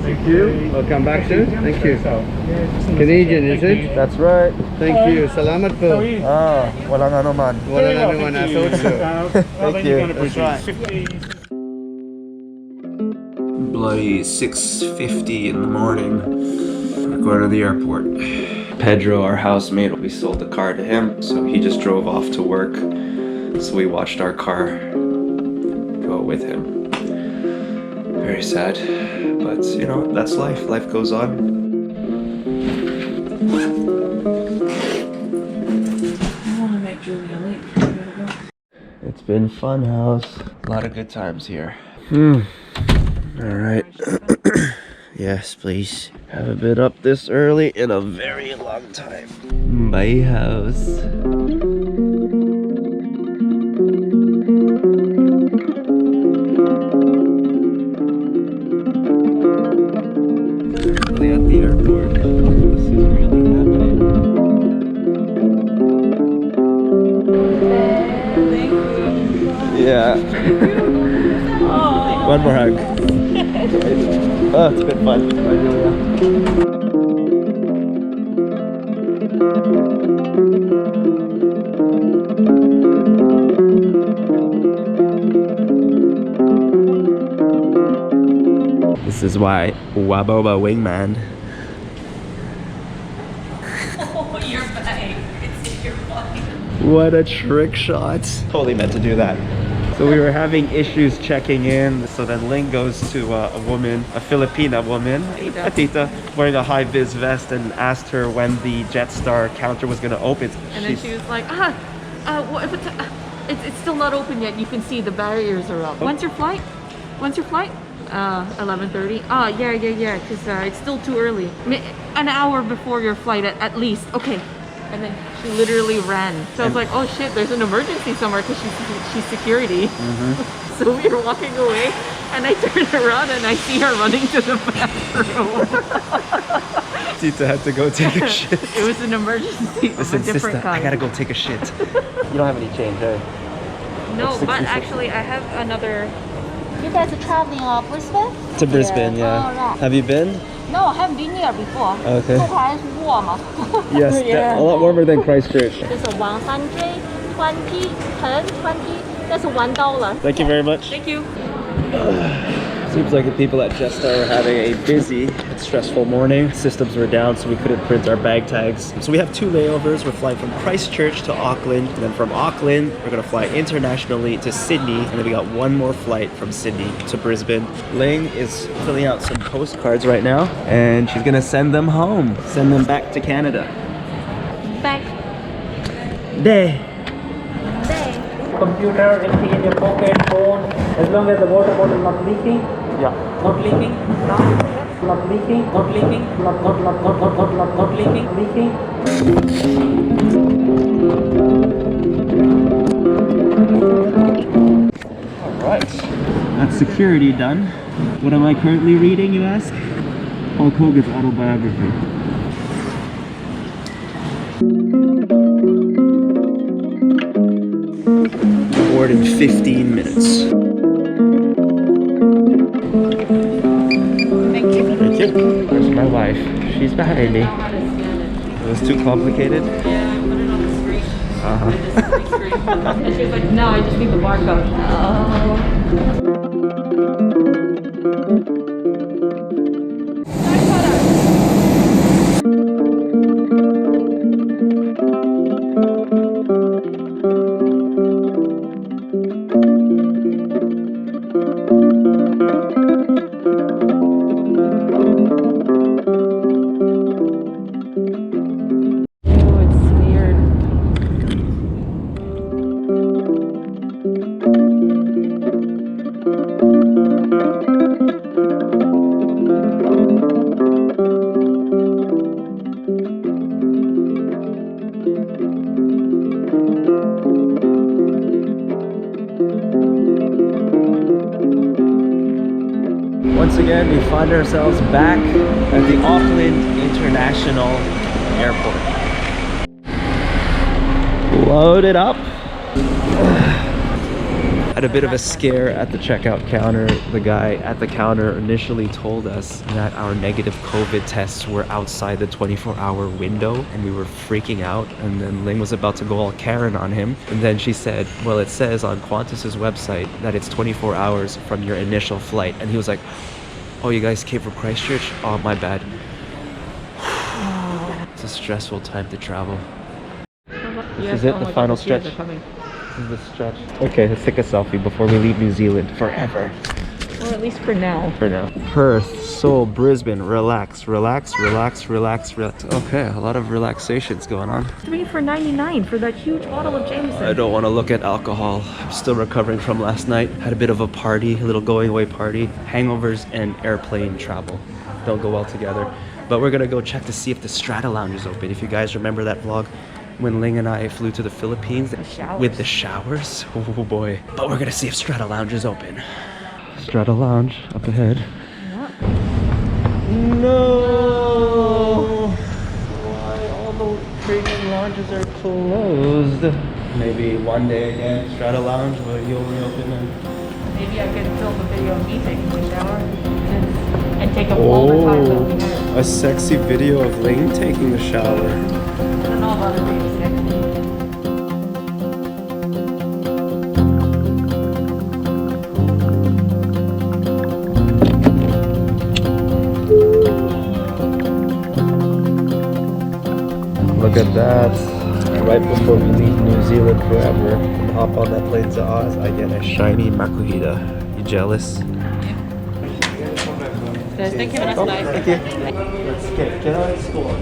Thank you. Welcome back soon. Thank you. Canadian, is it? That's right. Thank you. Salamat po. Ah, walang ano man. Wala na naman, I thought so. Thank you. That's right. Bloody 6:50 in the morning. We're going to the airport. Pedro, our housemate, we sold the car to him, so he just drove off to work. So we watched our car go with him. Very sad, but you know, that's life. Life goes on. It's been fun, house. A lot of good times here. All right. Yes, please. Haven't been up this early in a very long time. Bye, house. Really at the airport. This is really happening. Thank you. Yeah. Oh. One more hug. Oh, it's been fun. Bye, Julia. This is why Waboba Wingman. Oh, your bag. It's in your pocket. What a trick shot. Totally meant to do that. So we were having issues checking in. So then Ling goes to a woman, a Filipina woman, a tita, wearing a high-vis vest and asked her when the Jetstar counter was going to open. And then she was like, it's still not open yet. You can see the barriers are up. When's your flight? 11:30. Oh, yeah, because it's still too early. An hour before your flight at least. Okay. And then she literally ran. So I was like, oh shit, there's an emergency somewhere because she's security. So we were walking away and I turned around and I see her running to the bathroom. Tita had to go take a shit. It was an emergency of a different kind. I gotta go take a shit. You don't have any change, eh? No, but actually I have another... You guys are traveling Brisbane? To Brisbane, yeah. Oh, right. Have you been? No, I haven't been here before. Okay. So it's warm. Yes, Yeah. a lot warmer than Christchurch. There's a 120, 10, 20. That's $1. Thank you very much. Thank you. Seems like the people at Jetstar were having a busy and stressful morning. Systems were down, so we couldn't print our bag tags. So we have 2 layovers. We're flying from Christchurch to Auckland, and then from Auckland, we're gonna fly internationally to Sydney, and then we got 1 more flight from Sydney to Brisbane. Ling is filling out some postcards right now, and she's gonna send them home, send them back to Canada. Back There. there. Computer, everything in your pocket, phone, as long as the water bottle not leaking. Yeah. Not leaking. Not leaking. Not leaking. Not leaking. Leaking. Alright. That's security done. What am I currently reading, you ask? Hulk Hogan's autobiography. Board in 15 minutes. Thank you. Thank you. Where's my wife? She's behind me. It was too complicated? Yeah, I put it on the screen. Uh-huh. And she was like, no, I just need the barcode. Once again, we find ourselves back at the Auckland International Airport. Load it up. Had a bit of a scare at the checkout counter. The guy at the counter initially told us that our negative COVID tests were outside the 24-hour window, and we were freaking out. And then Ling was about to go all Karen on him. And then she said, well, it says on Qantas's website that it's 24 hours from your initial flight. And he was like, oh, you guys came from Christchurch? Oh, my bad. It's a stressful time to travel. This is it, the final stretch. This is the stretch. Okay, let's take a selfie before we leave New Zealand forever. Or at least for now. For now. Perth, Seoul, Brisbane, relax, relax, relax, relax, relax. Okay, a lot of relaxations going on. 3 for $99 for that huge bottle of Jameson. I don't want to look at alcohol. I'm still recovering from last night. Had a bit of a party, a little going away party. Hangovers and airplane travel don't go well together. But we're gonna go check to see if the Strata Lounge is open. If you guys remember that vlog when Ling and I flew to the Philippines with the showers. Oh boy. But we're gonna see if Strata Lounge is open. Strata Lounge up ahead. Yep. No! Why all the premium lounges are closed? Maybe one day again, Strata Lounge, but you'll reopen it. Maybe I can film a video of me taking a shower and take up all the time that we have. A sexy video of Ling taking a shower. I don't know about it being sexy. Look at that. Right before we leave New Zealand forever and hop on that plane to Oz, I get a shiny makuhita. You jealous? Thank you, that's nice. Thank you. Let's get out of school.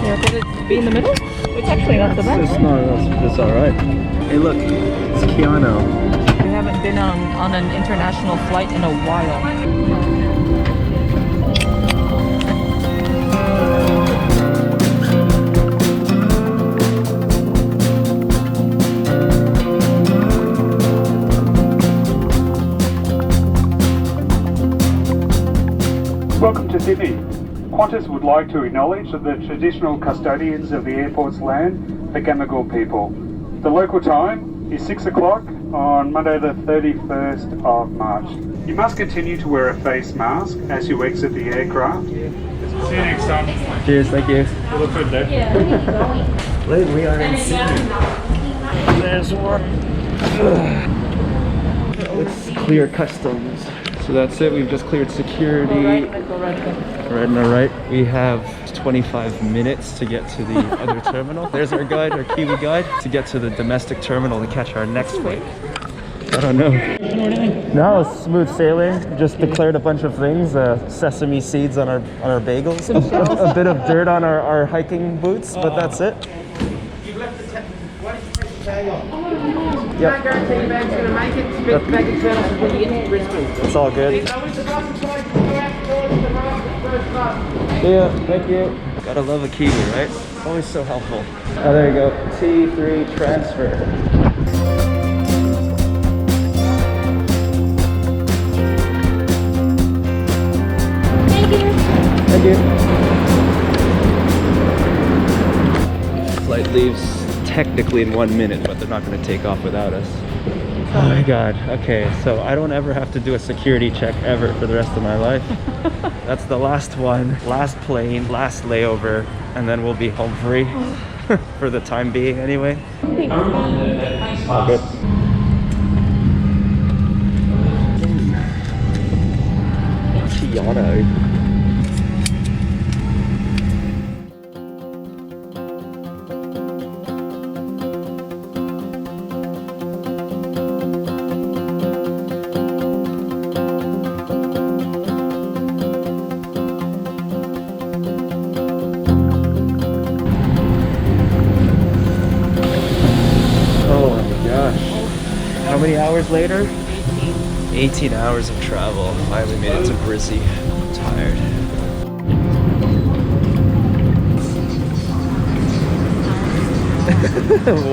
Yeah, could it be in the middle? It's actually not so bad. It's alright. Hey look, it's Keanu. We haven't been on an international flight in a while. Welcome to Sydney. Qantas would like to acknowledge the traditional custodians of the airport's land, the Gadigal people. The local time is 6 o'clock on Monday the 31st of March. You must continue to wear a face mask as you exit the aircraft. See you next time. Cheers, thank you. You look good there. Look, we are in Sydney. There's one. Let's clear customs. So that's it, we've just cleared security. Right on the right. We have 25 minutes to get to the other terminal. There's our guide, our Kiwi guide, to get to the domestic terminal to catch our next flight. I don't know. No, it's smooth sailing. Just declared a bunch of things. Sesame seeds on our bagels. A bit of dirt on our hiking boots, but that's it. Yep. It's all good. Yeah, thank you. Gotta love a Kiwi, right? Always so helpful. Oh, there you go. T3 transfer. Thank you. Flight leaves technically in 1 minute, but they're not going to take off without us. Oh my god. Okay, so I don't ever have to do a security check ever for the rest of my life. That's the last one. Last plane, last layover, and then we'll be home free for the time being anyway. All good. Keanu. How many hours later? 18 hours of travel. Finally made it to Brisbane. I'm tired.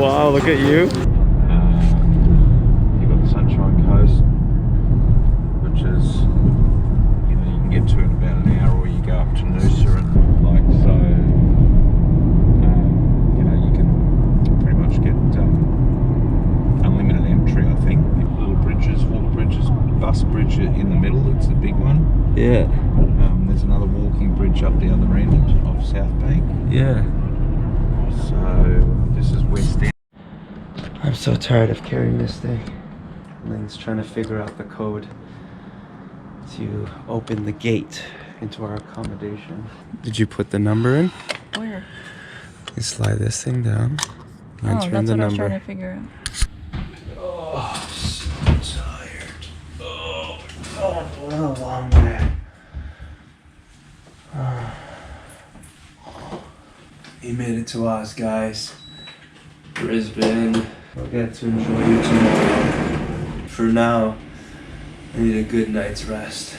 Wow, look at you. You've got the Sunshine Coast, which is, you can get to in about an hour, or you go up to Noosa and like so. bus bridge in the middle. It's the big one. Yeah. There's another walking bridge up the other end of South Bank. Yeah. So this is West End. I'm so tired of carrying this thing. And then it's trying to figure out the code to open the gate into our accommodation. Did you put the number in? Where? You slide this thing down. Enter in the number. figure out. Oh, so tired. Oh, what a long day. You made it to us, guys. Brisbane. I'll get to enjoy you tomorrow. For now, I need a good night's rest.